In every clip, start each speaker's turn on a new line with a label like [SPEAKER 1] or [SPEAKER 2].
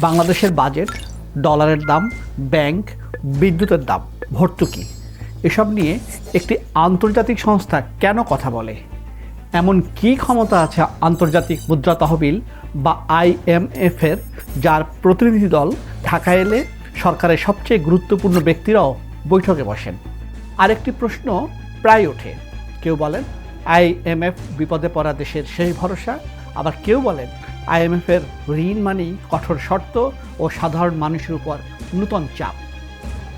[SPEAKER 1] বাংলাদেশের বাজেট, ডলারের দাম, ব্যাংক, বিদ্যুতের দাম, ভর্তুকি এসব নিয়ে একটি আন্তর্জাতিক সংস্থা কেন কথা বলে? এমন কী ক্ষমতা আছে আন্তর্জাতিক মুদ্রা তহবিল বা IMF-এর, যার প্রতিনিধি দল ঢাকায় এলে সরকারের সবচেয়ে গুরুত্বপূর্ণ ব্যক্তিরাও বৈঠকে বসেন? আরেকটি প্রশ্ন প্রায় ওঠে। কেউ বলেন IMF বিপদে পড়া দেশের শেষ ভরসা, আবার কেউ বলেন IMF-এর ঋণ মানেই কঠোর শর্ত ও সাধারণ মানুষের উপর নূতন চাপ।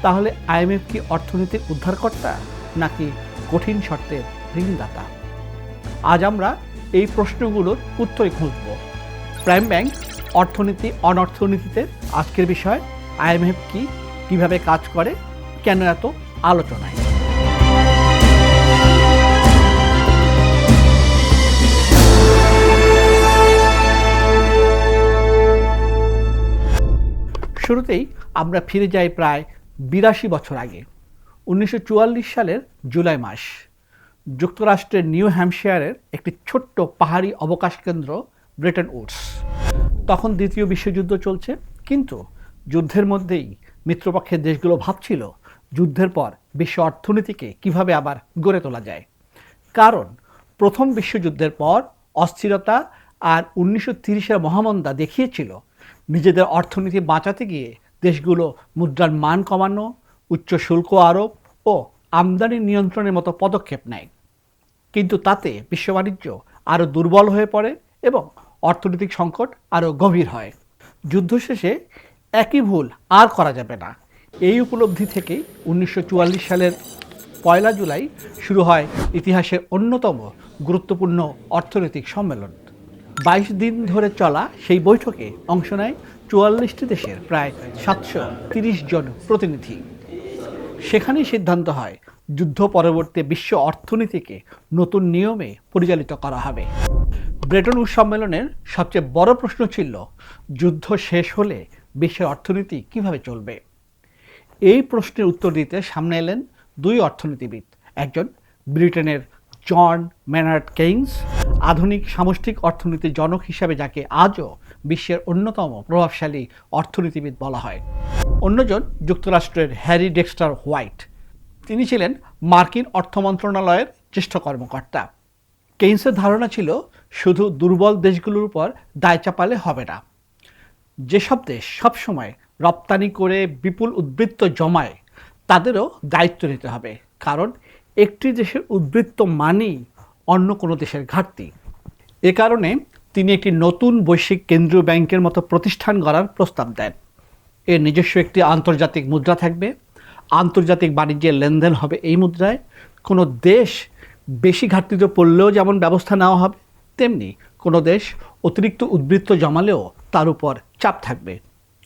[SPEAKER 1] তাহলে IMF কি অর্থনীতির উদ্ধারকর্তা নাকি কঠিন শর্তের ঋণদাতা? আজ আমরা এই প্রশ্নগুলোর উত্তরই খুঁজব। প্রাইম ব্যাংক, অর্থনীতি অনর্থনীতিতে আজকের বিষয় IMF কি, কিভাবে কাজ করে, কেন এত আলোচনায়। শুরুতেই আমরা ফিরে যাই প্রায় 82 বছর আগে। 1944 সালের জুলাই মাস। যুক্তরাষ্ট্রের নিউ হ্যাম্পশায়ারের একটি ছোট্ট পাহাড়ি অবকাশ কেন্দ্র ব্রেটন উডস। তখন দ্বিতীয় বিশ্বযুদ্ধ চলছে, কিন্তু যুদ্ধের মধ্যেই মিত্রপক্ষের দেশগুলো ভাবছিল যুদ্ধের পর বিশ্ব অর্থনীতিকে কিভাবে আবার গড়ে তোলা যায়। কারণ প্রথম বিশ্বযুদ্ধের পর অস্থিরতা আর 1930-এর মহামন্দা দেখিয়েছিল নিজেদের অর্থনীতি বাঁচাতে গিয়ে দেশগুলো মুদ্রার মান কমানো, উচ্চ শুল্ক আরোপ ও আমদানি নিয়ন্ত্রণের মতো পদক্ষেপ নেয়। কিন্তু তাতে বিশ্ব বাণিজ্য আরও দুর্বল হয়ে পড়ে এবং অর্থনৈতিক সংকট আরও গভীর হয়। যুদ্ধ শেষে একই ভুল আর করা যাবে না, এই উপলব্ধি থেকেই 1944 সালের 1 জুলাই শুরু হয় ইতিহাসের অন্যতম গুরুত্বপূর্ণ অর্থনৈতিক সম্মেলন। 22 দিন ধরে চলা সেই বৈঠকে অংশ নেয় 44টি দেশের প্রায় 730 জন প্রতিনিধি। সেখানেই সিদ্ধান্ত হয় যুদ্ধ পরবর্তী বিশ্ব অর্থনীতিকে নতুন নিয়মে পরিচালিত করা হবে। ব্রেটন উডস সম্মেলনের সবচেয়ে বড় প্রশ্ন ছিল যুদ্ধ শেষ হলে বিশ্বের অর্থনীতি কিভাবে চলবে। এই প্রশ্নের উত্তর দিতে সামনে এলেন দুই অর্থনীতিবিদ। একজন ব্রিটেনের জন মেনার্ড কেইনস, আধুনিক সামষ্টিক অর্থনীতির জনক হিসাবে যাকে আজও বিশ্বের অন্যতম প্রভাবশালী অর্থনীতিবিদ বলা হয়। অন্যজন যুক্তরাষ্ট্রের হ্যারি ডেক্সটার হোয়াইট। তিনি ছিলেন মার্কিন অর্থ মন্ত্রণালয়ের জ্যেষ্ঠ কর্মকর্তা। কেইনসের ধারণা ছিল শুধু দুর্বল দেশগুলোর উপর দায় চাপালে হবে না। যেসব দেশ সবসময় রপ্তানি করে বিপুল উদ্বৃত্ত জমায় তাদেরও দায়িত্ব নিতে হবে, কারণ একটি দেশের উদ্বৃত্ত মানেই অন্য কোনো দেশের ঘাটতি। এ কারণে তিনি একটি নতুন বৈশ্বিক কেন্দ্রীয় ব্যাংকের মতো প্রতিষ্ঠান গড়ার প্রস্তাব দেন। এর নিজস্ব একটি আন্তর্জাতিক মুদ্রা থাকবে, আন্তর্জাতিক বাণিজ্যের লেনদেন হবে এই মুদ্রায়, কোনো দেশ বেশি ঘাটতিতে পড়লেও যেমন ব্যবস্থা নেওয়া হবে, তেমনি কোনো দেশ অতিরিক্ত উদ্বৃত্ত জমালেও তার উপর চাপ থাকবে।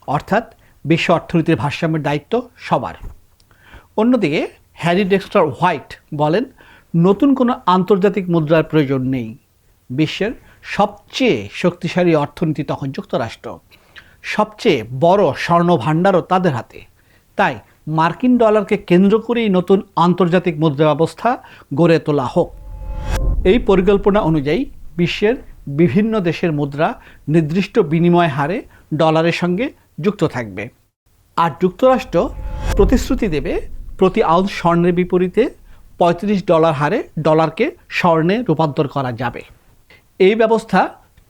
[SPEAKER 1] অর্থাৎ বিশ্ব অর্থনীতির ভারসাম্যের দায়িত্ব সবার। অন্যদিকে হ্যারি ডেক্সটার হোয়াইট বলেন নতুন কোনো আন্তর্জাতিক মুদ্রার প্রয়োজন নেই। বিশ্বের সবচেয়ে শক্তিশালী অর্থনীতি তখন যুক্তরাষ্ট্র, সবচেয়ে বড় স্বর্ণ ভাণ্ডারও তাদের হাতে। তাই মার্কিন ডলারকে কেন্দ্র করেই নতুন আন্তর্জাতিক মুদ্রা ব্যবস্থা গড়ে তোলা হোক। এই পরিকল্পনা অনুযায়ী বিশ্বের বিভিন্ন দেশের মুদ্রা নির্দিষ্ট বিনিময় হারে ডলারের সঙ্গে যুক্ত থাকবে। আর যুক্তরাষ্ট্র প্রতিশ্রুতি দেবে প্রতি আউন্স স্বর্ণের বিপরীতে $35 হারে ডলারকে স্বর্ণে রূপান্তর করা যাবে। এই ব্যবস্থা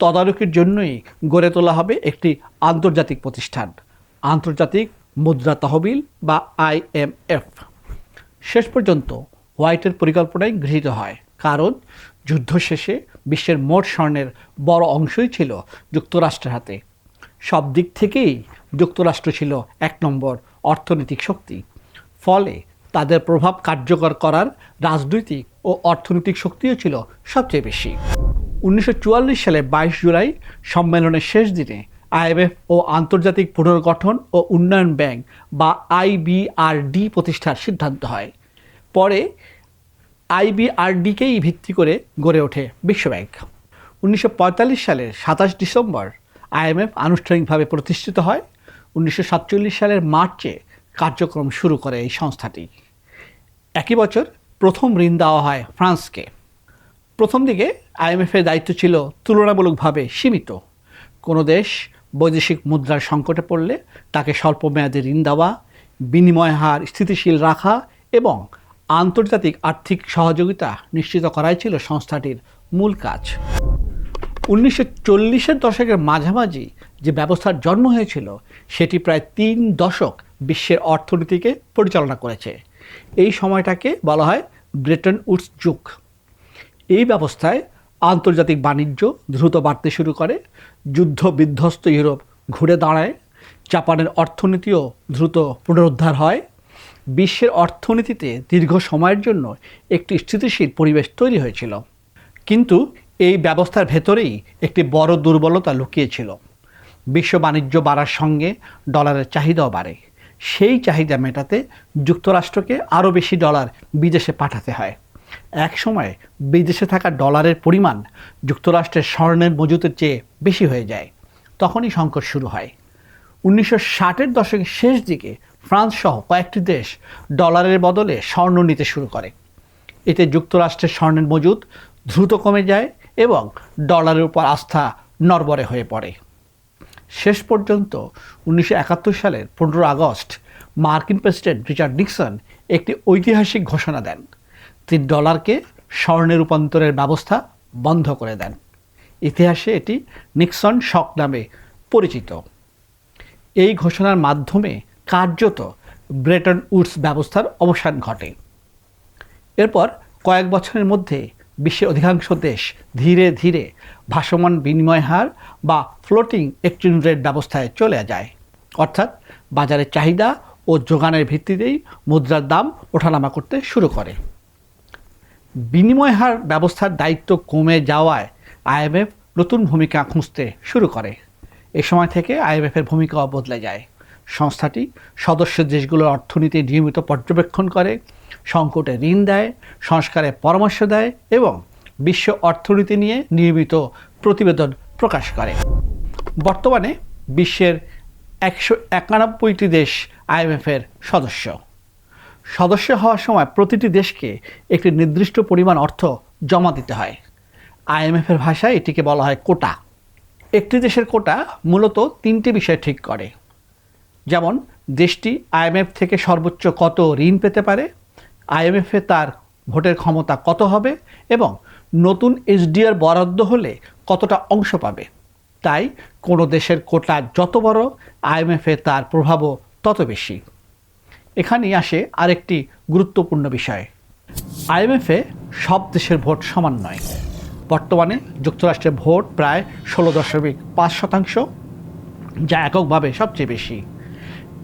[SPEAKER 1] তদারকির জন্যই গড়ে তোলা হবে একটি আন্তর্জাতিক প্রতিষ্ঠান, আন্তর্জাতিক মুদ্রা তহবিল বা IMF। শেষ পর্যন্ত হোয়াইটের পরিকল্পনাই গৃহীত হয়, কারণ যুদ্ধ শেষে বিশ্বের মোট স্বর্ণের বড় অংশই ছিল যুক্তরাষ্ট্রের হাতে। সব দিক থেকেই যুক্তরাষ্ট্র ছিল 1 নম্বর অর্থনৈতিক শক্তি। ফলে তাদের প্রভাব কার্যকর করার রাজনৈতিক ও অর্থনৈতিক শক্তিও ছিল সবচেয়ে বেশি। 1944 সালে 22 জুলাই সম্মেলনের শেষ দিনে IMF ও আন্তর্জাতিক পুনর্গঠন ও উন্নয়ন ব্যাংক বা IBRD প্রতিষ্ঠার সিদ্ধান্ত হয়। পরে IBRDকেই ভিত্তি করে গড়ে ওঠে বিশ্বব্যাংক। 1945 সালের 27 ডিসেম্বর IMF আনুষ্ঠানিকভাবে প্রতিষ্ঠিত হয়। 1947 সালের মার্চে কার্যক্রম শুরু করে এই সংস্থাটি। একই বছর প্রথম ঋণ দেওয়া হয় ফ্রান্সকে। প্রথম দিকে IMF-এর দায়িত্ব ছিল তুলনামূলকভাবে সীমিত। কোনো দেশ বৈদেশিক মুদ্রার সংকটে পড়লে তাকে স্বল্পমেয়াদী ঋণ দেওয়া, বিনিময় হার স্থিতিশীল রাখা এবং আন্তর্জাতিক আর্থিক সহযোগিতা নিশ্চিত করাই ছিল সংস্থাটির মূল কাজ। 1940-এর দশকের মাঝামাঝি যে ব্যবস্থার জন্ম হয়েছিল সেটি প্রায় 3 দশক বিশ্বের অর্থনীতিকে পরিচালনা করেছে। এই সময়টাকে বলা হয় ব্রেটন উডস যুগ। এই ব্যবস্থায় আন্তর্জাতিক বাণিজ্য দ্রুত বাড়তে শুরু করে, যুদ্ধ বিধ্বস্ত ইউরোপ ঘুরে দাঁড়ায়, জাপানের অর্থনীতিও দ্রুত পুনরুদ্ধার হয়। বিশ্বের অর্থনীতিতে দীর্ঘ সময়ের জন্য একটি স্থিতিশীল পরিবেশ তৈরি হয়েছিল। কিন্তু এই ব্যবস্থার ভেতরেই একটি বড় দুর্বলতা লুকিয়েছিল। বিশ্ব বাণিজ্য বাড়ার সঙ্গে ডলারের চাহিদাও বাড়ে। সেই চাহিদা মেটাতে যুক্তরাষ্ট্রকে আরও বেশি ডলার বিদেশে পাঠাতে হয়। এক সময় বিদেশে থাকা ডলারের পরিমাণ যুক্তরাষ্ট্রের স্বর্ণের মজুতের চেয়ে বেশি হয়ে যায়। তখনই সংকট শুরু হয়। 1960-এর দশকের শেষ দিকে ফ্রান্স সহ কয়েকটি দেশ ডলারের বদলে স্বর্ণ নিতে শুরু করে। এতে যুক্তরাষ্ট্রের স্বর্ণের মজুত দ্রুত কমে যায় এবং ডলারের উপর আস্থা নড়বড়ে হয়ে পড়ে। শেষ পর্যন্ত 1971 সালের 15 আগস্ট মার্কিন প্রেসিডেন্ট রিচার্ড নিক্সন একটি ঐতিহাসিক ঘোষণা দেন। তিনি ডলারকে স্বর্ণে রূপান্তরের ব্যবস্থা বন্ধ করে দেন। ইতিহাসে এটি নিক্সন শক নামে পরিচিত। এই ঘোষণার মাধ্যমে কার্যত ব্রেটন উডস ব্যবস্থার অবসান ঘটে। এরপর কয়েক বছরের মধ্যে বিশ্বের অধিকাংশ দেশ ধীরে ধীরে ভাসমান বিনিময় হার বা ফ্লোটিং এক্সচেঞ্জ রেট ব্যবস্থায় চলে যায়। অর্থাৎ বাজারের চাহিদা ও যোগানের ভিত্তিতেই মুদ্রার দাম ওঠানামা করতে শুরু করে। বিনিময় হার ব্যবস্থার দায়িত্ব কমে যাওয়ায় আইএমএফ নতুন ভূমিকা খুঁজতে শুরু করে। এ সময় থেকে আইএমএফের ভূমিকাও বদলে যায়। সংস্থাটি সদস্য দেশগুলোর অর্থনীতি নিয়মিত পর্যবেক্ষণ করে, সংকটে ঋণ দেয়, সংস্কারের পরামর্শ দেয় এবং বিশ্ব অর্থনীতি নিয়ে নিয়মিত প্রতিবেদন প্রকাশ করে। বর্তমানে বিশ্বের 191টি দেশ আইএমএফের সদস্য। সদস্য হওয়ার সময় প্রতিটি দেশকে একটি নির্দিষ্ট পরিমাণ অর্থ জমা দিতে হয়। আইএমএফের ভাষায় এটিকে বলা হয় কোটা। একটি দেশের কোটা মূলত 3টি বিষয় ঠিক করে, যেমন দেশটি আইএমএফ থেকে সর্বোচ্চ কত ঋণ পেতে পারে, আইএমএফে তার ভোটের ক্ষমতা কত হবে এবং নতুন এসডিআর বরাদ্দ হলে কতটা অংশ পাবে। তাই কোনো দেশের কোটা যত বড়, আইএমএফে তার প্রভাবও তত বেশি। এখানেই আসে আরেকটি গুরুত্বপূর্ণ বিষয়। আইএমএফে সব দেশের ভোট সমান নয়। বর্তমানে যুক্তরাষ্ট্রের ভোট প্রায় 16.5%, যা এককভাবে সবচেয়ে বেশি।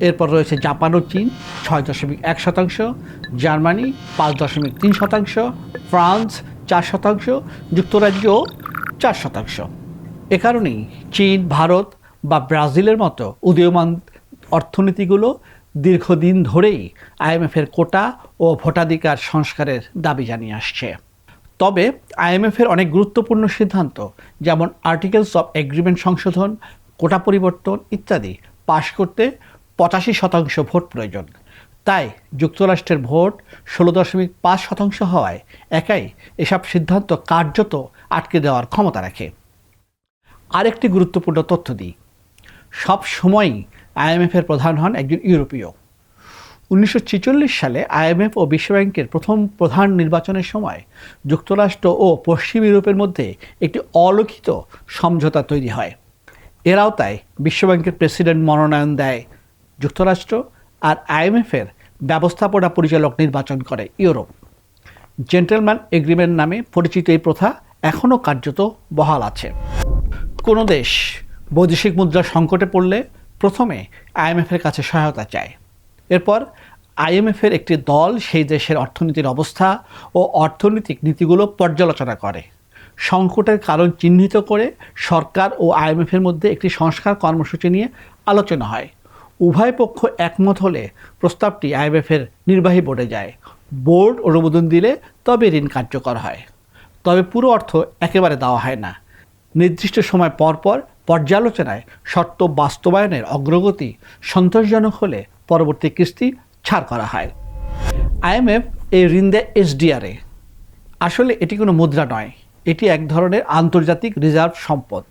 [SPEAKER 1] এরপর রয়েছে জাপান ও চীন 6.1%, জার্মানি 5.3%, ফ্রান্স 4%, যুক্তরাজ্য 4%। এ কারণেই চীন, ভারত বা ব্রাজিলের মতো উদীয়মান অর্থনীতিগুলো দীর্ঘদিন ধরেই আইএমএফের কোটা ও ভোটাধিকার সংস্কারের দাবি জানিয়ে আসছে। তবে আইএমএফের অনেক গুরুত্বপূর্ণ সিদ্ধান্ত, যেমন আর্টিকেলস অফ এগ্রিমেন্ট সংশোধন, কোটা পরিবর্তন ইত্যাদি পাশ করতে 85% ভোট প্রয়োজন। তাই যুক্তরাষ্ট্রের ভোট 16.5% হওয়ায় একাই এসব সিদ্ধান্ত কার্যত আটকে দেওয়ার ক্ষমতা রাখে। আরেকটি গুরুত্বপূর্ণ তথ্য দিই, সব সময়ই আইএমএফের প্রধান হন একজন ইউরোপীয়। 1946 সালে আইএমএফ ও বিশ্বব্যাংকের প্রথম প্রধান নির্বাচনের সময় যুক্তরাষ্ট্র ও পশ্চিম ইউরোপের মধ্যে একটি অলিখিত সমঝোতা তৈরি হয়। এর আওতায় বিশ্বব্যাংকের প্রেসিডেন্ট মনোনয়ন দেয় যুক্তরাষ্ট্র আর আইএমএফের ব্যবস্থাপনা পরিচালক নির্বাচন করে ইউরোপ। জেন্টলম্যান এগ্রিমেন্ট নামে পরিচিত এই প্রথা এখনও কার্যত বহাল আছে। কোনো দেশ বৈদেশিক মুদ্রার সংকটে পড়লে প্রথমে আইএমএফের কাছে সহায়তা চায়। এরপর আইএমএফের একটি দল সেই দেশের অর্থনীতির অবস্থা ও অর্থনৈতিক নীতিগুলো পর্যালোচনা করে। সংকটের কারণ চিহ্নিত করে সরকার ও আইএমএফের মধ্যে একটি সংস্কার কর্মসূচি নিয়ে আলোচনা হয়। উভয় পক্ষ একমত হলে প্রস্তাবটি আইএমএফের নির্বাহী বোর্ডে যায়। বোর্ড অনুমোদন দিলে তবে ঋণ কার্যকর হয়। তবে পুরো অর্থ একেবারে দেওয়া হয় না। নির্দিষ্ট সময় পর পর পর্যালোচনায় শর্ত বাস্তবায়নের অগ্রগতি সন্তোষজনক হলে পরবর্তী কিস্তি ছাড় করা হয়। আইএমএফ এই ঋণ দেয় এসডিআরে। আসলে এটি কোনো মুদ্রা নয়, এটি এক ধরনের আন্তর্জাতিক রিজার্ভ সম্পদ।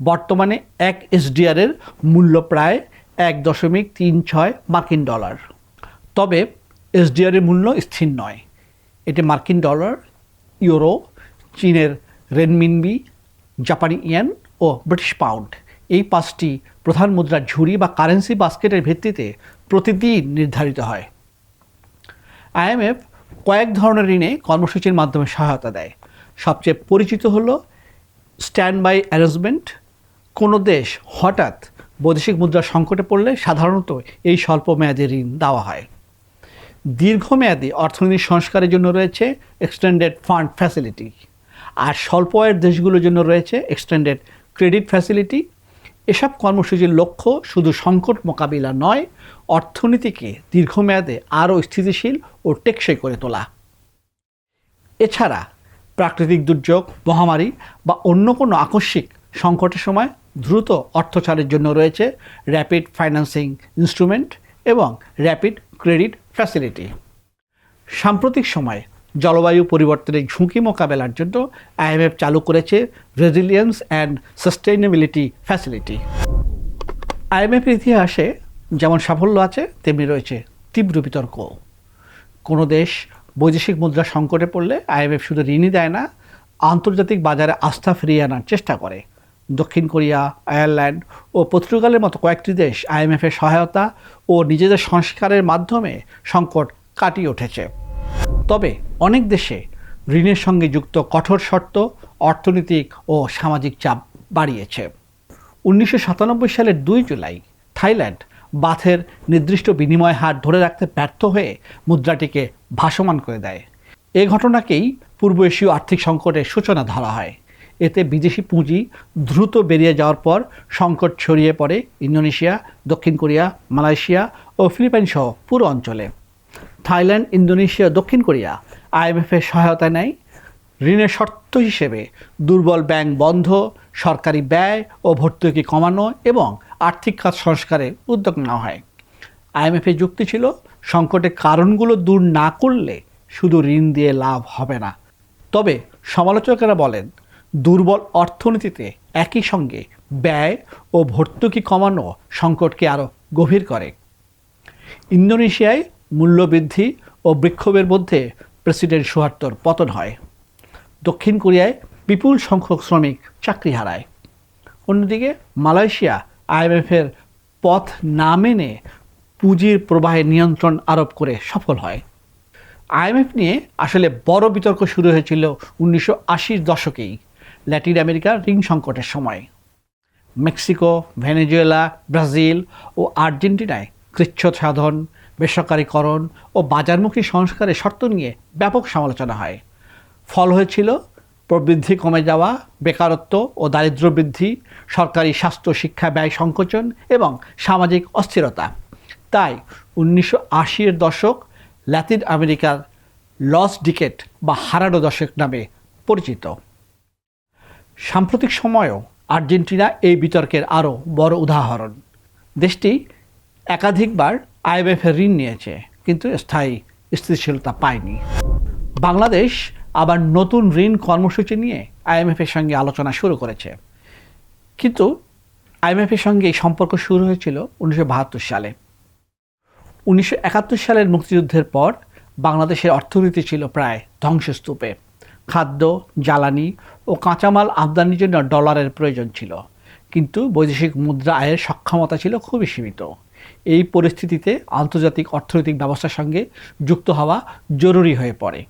[SPEAKER 1] বর্তমানে এক এসডিআরের মূল্য প্রায় 1.36 মার্কিন ডলার। তবে এসডিআরের মূল্য স্থির নয়, এটি মার্কিন ডলার, ইউরো, চীনের রেনমিনবি, জাপানি ইয়েন ও ব্রিটিশ পাউন্ড, এই 5টি প্রধান মুদ্রার ঝুড়ি বা কারেন্সি বাস্কেটের ভিত্তিতে প্রতিদিন নির্ধারিত হয়। আইএমএফ কয়েক ধরনের ঋণে কর্মসূচির মাধ্যমে সহায়তা দেয়। সবচেয়ে পরিচিত হল স্ট্যান্ড বাই অ্যারেঞ্জমেন্ট। কোনো দেশ হঠাৎ বৈদেশিক মুদ্রা সংকটে পড়লে সাধারণত এই স্বল্প মেয়াদী ঋণ দেওয়া হয়। দীর্ঘমেয়াদী অর্থনৈতিক সংস্কারের জন্য রয়েছে এক্সটেন্ডেড ফান্ড ফ্যাসিলিটি, আর স্বল্প আয়ের দেশগুলোর জন্য রয়েছে এক্সটেন্ডেড ক্রেডিট ফ্যাসিলিটি। এসব কর্মসূচির লক্ষ্য শুধু সংকট মোকাবিলা নয়, অর্থনীতিকে দীর্ঘমেয়াদে আরও স্থিতিশীল ও টেকসই করে তোলা। এছাড়া প্রাকৃতিক দুর্যোগ, মহামারী বা অন্য কোনো আকস্মিক সংকটের সময় দ্রুত অর্থচারের জন্য রয়েছে র্যাপিড ফাইন্যান্সিং ইনস্ট্রুমেন্ট এবং র্যাপিড ক্রেডিট ফ্যাসিলিটি। সাম্প্রতিক সময়ে জলবায়ু পরিবর্তনের ঝুঁকি মোকাবেলার জন্য আইএমএফ চালু করেছে রেজিলিয়েন্স অ্যান্ড সাস্টেইনেবিলিটি ফ্যাসিলিটি। আইএমএফের ইতিহাসে যেমন সাফল্য আছে, তেমনি রয়েছে তীব্র বিতর্ক। কোনো দেশ বৈদেশিক মুদ্রা সংকটে পড়লে আইএমএফ শুধু ঋণই দেয় না, আন্তর্জাতিক বাজারে আস্থা ফিরিয়ে আনার চেষ্টা করে। দক্ষিণ কোরিয়া, আয়ারল্যান্ড ও পর্তুগালের মতো কয়েকটি দেশ আইএমএফের সহায়তা ও নিজেদের সংস্কারের মাধ্যমে সংকট কাটিয়ে উঠেছে। তবে অনেক দেশে ঋণের সঙ্গে যুক্ত কঠোর শর্ত অর্থনৈতিক ও সামাজিক চাপ বাড়িয়েছে। 1997 সালের 2 জুলাই থাইল্যান্ড বাথের নির্দিষ্ট বিনিময় হার ধরে রাখতে ব্যর্থ হয়ে মুদ্রাটিকে ভাসমান করে দেয়। এ ঘটনাকেই পূর্ব এশীয় আর্থিক সংকটের সূচনা ধরা হয়। এতে বিদেশি পুঁজি দ্রুত বেরিয়ে যাওয়ার পর সংকট ছড়িয়ে পড়ে ইন্দোনেশিয়া, দক্ষিণ কোরিয়া, মালয়েশিয়া ও ফিলিপাইন সহ পুরো অঞ্চলে। থাইল্যান্ড, ইন্দোনেশিয়া, দক্ষিণ কোরিয়া আইএমএফের সহায়তা নেয়। ঋণের শর্ত হিসেবে দুর্বল ব্যাংক বন্ধ, সরকারি ব্যয় ও ভর্তুকি কমানো এবং আর্থিক খাত সংস্কারের উদ্যোগ নেওয়া হয়। আইএমএফের যুক্তি ছিল, সংকটের কারণগুলো দূর না করলে শুধু ঋণ দিয়ে লাভ হবে না। তবে সমালোচকেরা বলেন, দুর্বল অর্থনীতিতে একই সঙ্গে ব্যয় ও ভর্তুকি কমানো সংকটকে আরও গভীর করে। ইন্দোনেশিয়ায় মূল্যবৃদ্ধি ও বিক্ষোভের মধ্যে প্রেসিডেন্ট সুহার্তোর পতন হয়। দক্ষিণ কোরিয়ায় বিপুল সংখ্যক শ্রমিক চাকরি হারায়। অন্যদিকে মালয়েশিয়া আইএমএফের পথ না মেনে পুঁজির প্রবাহে নিয়ন্ত্রণ আরোপ করে সফল হয়। আইএমএফ নিয়ে আসলে বড় বিতর্ক শুরু হয়েছিল 1980-র দশকেই ল্যাটিন আমেরিকার ঋণ সংকটের সময়। মেক্সিকো, ভেনেজুয়েলা, ব্রাজিল ও আর্জেন্টিনায় কৃচ্ছ্রসাধন সাধন, বেসরকারীকরণ ও বাজারমুখী সংস্কারের শর্ত নিয়ে ব্যাপক সমালোচনা হয়। ফল হয়েছিল প্রবৃদ্ধি কমে যাওয়া, বেকারত্ব ও দারিদ্র্য বৃদ্ধি, সরকারি স্বাস্থ্য শিক্ষা ব্যয় সংকোচন এবং সামাজিক অস্থিরতা। তাই 1980-এর দশক ল্যাটিন আমেরিকার লস্ট ডিকেড বা হারানো দশক নামে পরিচিত। সাম্প্রতিক সময়েও আর্জেন্টিনা এই বিতর্কের আরও বড় উদাহরণ। দেশটি একাধিকবার আইএমএফের ঋণ নিয়েছে, কিন্তু স্থায়ী স্থিতিশীলতা পায়নি। বাংলাদেশ আবার নতুন ঋণ কর্মসূচি নিয়ে আইএমএফের সঙ্গে আলোচনা শুরু করেছে। কিন্তু আইএমএফের সঙ্গে এই সম্পর্ক শুরু হয়েছিল 1972 সালে। 1971 সালের মুক্তিযুদ্ধের পর বাংলাদেশের অর্থনীতি ছিল প্রায় ধ্বংসস্তূপে। খাদ্য, জ্বালানি ও কাঁচামাল আমদানির জন্য ডলারের প্রয়োজন ছিল, কিন্তু বৈদেশিক মুদ্রা আয়ের সক্ষমতা ছিল খুবই সীমিত। এই পরিস্থিতিতে আন্তর্জাতিক অর্থনৈতিক ব্যবস্থার সঙ্গে যুক্ত হওয়া জরুরি হয়ে পড়ে।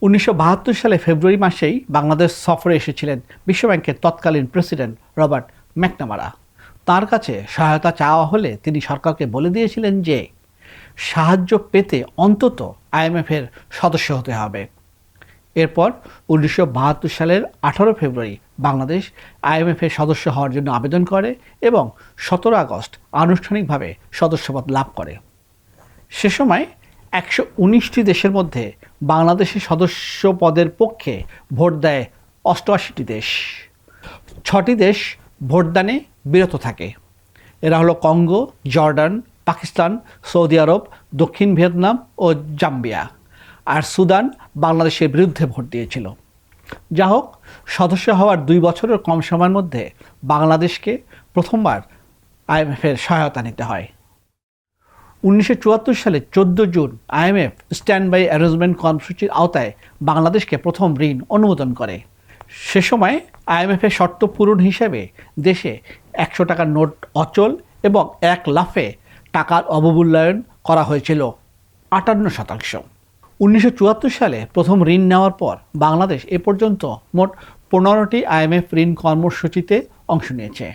[SPEAKER 1] 1972 সালে ফেব্রুয়ারি মাসেই বাংলাদেশ সফরে এসেছিলেন বিশ্বব্যাংকের তৎকালীন প্রেসিডেন্ট রবার্ট ম্যাকনামারা। তার কাছে সহায়তা চাওয়া হলে তিনি সরকারকে বলে দিয়েছিলেন যে সাহায্য পেতে অন্তত আইএমএফের সদস্য হতে হবে। এরপর 1972 সালের 18 ফেব্রুয়ারি বাংলাদেশ আইএমএফের সদস্য হওয়ার জন্য আবেদন করে এবং 17 আগস্ট আনুষ্ঠানিকভাবে সদস্যপদ লাভ করে। সে সময় 119টি দেশের মধ্যে বাংলাদেশের সদস্য পদের পক্ষে ভোট দেয় 88টি দেশ। 6টি দেশ ভোটদানে বিরত থাকে। এরা হলো কঙ্গো, জর্ডান, পাকিস্তান, সৌদি আরব, দক্ষিণ ভিয়েতনাম ও জাম্বিয়া। আর সুদান বাংলাদেশের বিরুদ্ধে ভোট দিয়েছিল। যা হোক, সদস্য হওয়ার 2 বছরের কম সময়ের মধ্যে বাংলাদেশকে প্রথমবার আইএমএফের সহায়তা নিতে হয়। 1974 সালে 14 জুন আইএমএফ স্ট্যান্ড বাই অ্যারেঞ্জমেন্ট কর্মসূচির আওতায় বাংলাদেশকে প্রথম ঋণ অনুমোদন করে। সে সময় আইএমএফের শর্ত পূরণ হিসেবে দেশে 100 টাকার নোট অচল এবং 1 লাফে টাকার অবমূল্যায়ন করা হয়েছিল 58%। 1974 সালে প্রথম ঋণ নেওয়ার পর বাংলাদেশ এ পর্যন্ত মোট 15টি আইএমএফ ঋণ কর্মসূচিতে অংশ নিয়েছে।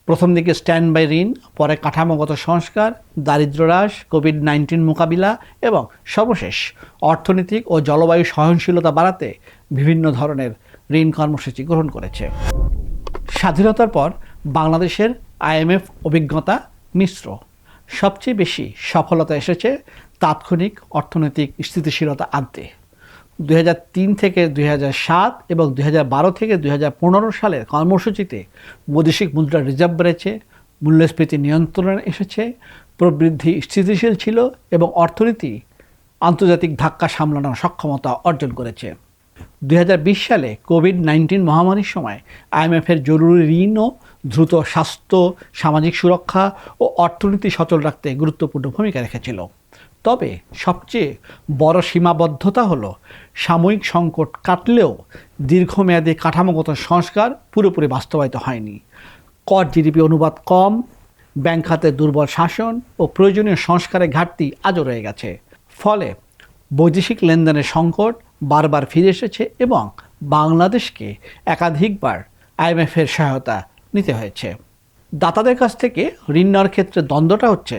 [SPEAKER 1] প্রথম দিকে স্ট্যান্ড বাই ঋণ, পরে কাঠামোগত সংস্কার, দারিদ্র্য হ্রাস, কোভিড-19 মোকাবিলা এবং সর্বশেষ অর্থনৈতিক ও জলবায়ু সহনশীলতা বাড়াতে বিভিন্ন ধরনের ঋণ কর্মসূচি গ্রহণ করেছে। স্বাধীনতার পর বাংলাদেশের আইএমএফ অভিজ্ঞতা মিশ্র। সবচেয়ে বেশি সফলতা এসেছে তাৎক্ষণিক অর্থনৈতিক স্থিতিশীলতা আনতে। 2003 থেকে 2007 এবং 2012 থেকে 2015 সালের কর্মসূচিতে বৈদেশিক মুদ্রার রিজার্ভ বেড়েছে, মূল্যস্ফীতি নিয়ন্ত্রণে এসেছে, প্রবৃদ্ধি স্থিতিশীল ছিল এবং অর্থনীতি আন্তর্জাতিক ধাক্কা সামলানোর সক্ষমতা অর্জন করেছে। 2020 সালে কোভিড-19 মহামারীর সময় আইএমএফের জরুরি ঋণ ও দ্রুত স্বাস্থ্য, সামাজিক সুরক্ষা ও অর্থনীতি সচল রাখতে গুরুত্বপূর্ণ ভূমিকা রেখেছিল। তবে সবচেয়ে বড় সীমাবদ্ধতা হলো সাময়িক সংকট কাটলেও দীর্ঘমেয়াদী কাঠামোগত সংস্কার পুরোপুরি বাস্তবায়িত হয়নি। কর জিডিপি অনুপাত কম, ব্যাংক খাতে দুর্বল শাসন ও প্রয়োজনীয় সংস্কারের ঘাটতি আজও রয়ে গেছে। ফলে বৈদেশিক লেনদেনের সংকট বারবার ফিরে এসেছে এবং বাংলাদেশকে একাধিকবার আইএমএফের সহায়তা নিতে হয়েছে। দাতাদের কাছ থেকে ঋণ নেওয়ার ক্ষেত্রে দ্বন্দ্বটা হচ্ছে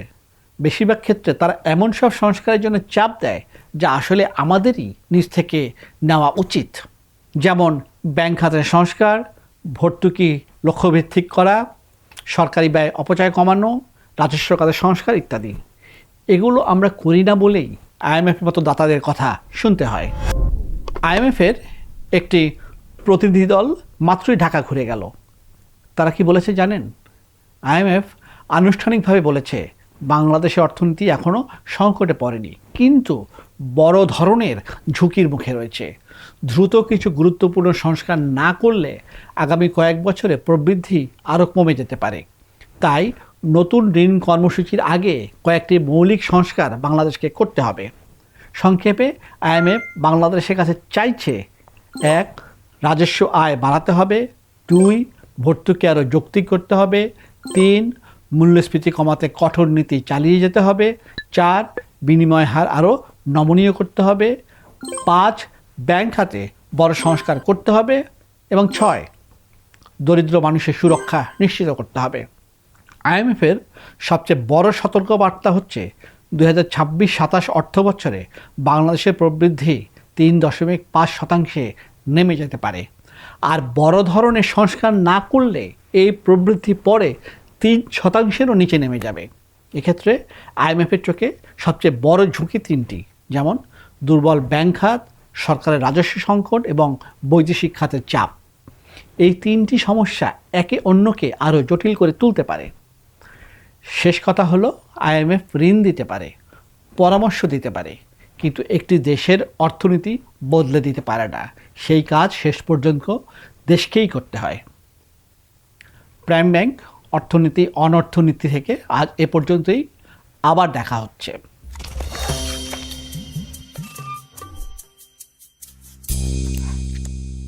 [SPEAKER 1] বেশিরভাগ ক্ষেত্রে তারা এমন সব সংস্কারের জন্য চাপ দেয় যা আসলে আমাদেরই নিজ থেকে নেওয়া উচিত, যেমন ব্যাংক খাতের সংস্কার, ভর্তুকি লক্ষ্যভিত্তিক করা, সরকারি ব্যয় অপচয় কমানো, রাজস্ব খাতের সংস্কার ইত্যাদি। এগুলো আমরা করি না বলেই আইএমএফের মতো দাতাদের কথা শুনতে হয়। আইএমএফের একটি প্রতিনিধি দল মাত্রই ঢাকা ঘুরে গেল। তারা কি বলেছে জানেন? আইএমএফ আনুষ্ঠানিকভাবে বলেছে বাংলাদেশের অর্থনীতি এখনও সংকটে পড়েনি, কিন্তু বড় ধরনের ঝুঁকির মুখে রয়েছে। দ্রুত কিছু গুরুত্বপূর্ণ সংস্কার না করলে আগামী কয়েক বছরে প্রবৃদ্ধি আরও কমে যেতে পারে। তাই নতুন ঋণ কর্মসূচির আগে কয়েকটি মৌলিক সংস্কার বাংলাদেশকে করতে হবে। সংক্ষেপে আইএমএফ বাংলাদেশের কাছে চাইছে: 1. রাজস্ব আয় বাড়াতে হবে, 2. ভর্তুকি আরও যৌক্তিক করতে হবে, 3. মূল্যস্ফীতি কমাতে কঠোর নীতি চালিয়ে যেতে হবে, 4. বিনিময় হার আরও নমনীয় করতে হবে, 5. ব্যাংক খাতে বড় সংস্কার করতে হবে এবং 6. দরিদ্র মানুষের সুরক্ষা নিশ্চিত করতে হবে। আইএমএফের সবচেয়ে বড় সতর্কবার্তা হচ্ছে 2026-27 অর্থ বছরে বাংলাদেশের প্রবৃদ্ধি 3.5% নেমে যেতে পারে। আর বড় ধরনের সংস্কার না করলে এই প্রবৃদ্ধি পরে 3%-ও নিচে নেমে যাবে। এক্ষেত্রে আইএমএফের চোখে সবচেয়ে বড় ঝুঁকি 3টি, যেমন দুর্বল ব্যাংক খাত, সরকারের রাজস্ব সংকট এবং বৈদেশিক খাতের চাপ। এই 3টি সমস্যা একে অন্যকে আরও জটিল করে তুলতে পারে। শেষ কথা হলো, আইএমএফ ঋণ দিতে পারে, পরামর্শ দিতে পারে, কিন্তু একটি দেশের অর্থনীতি বদলে দিতে পারে না। সেই কাজ শেষ পর্যন্ত দেশকেই করতে হয়। প্রাইম ব্যাংক অর্থনীতি অনর্থনীতি থেকে আজ এ পর্যন্তই। আবার দেখা হচ্ছে।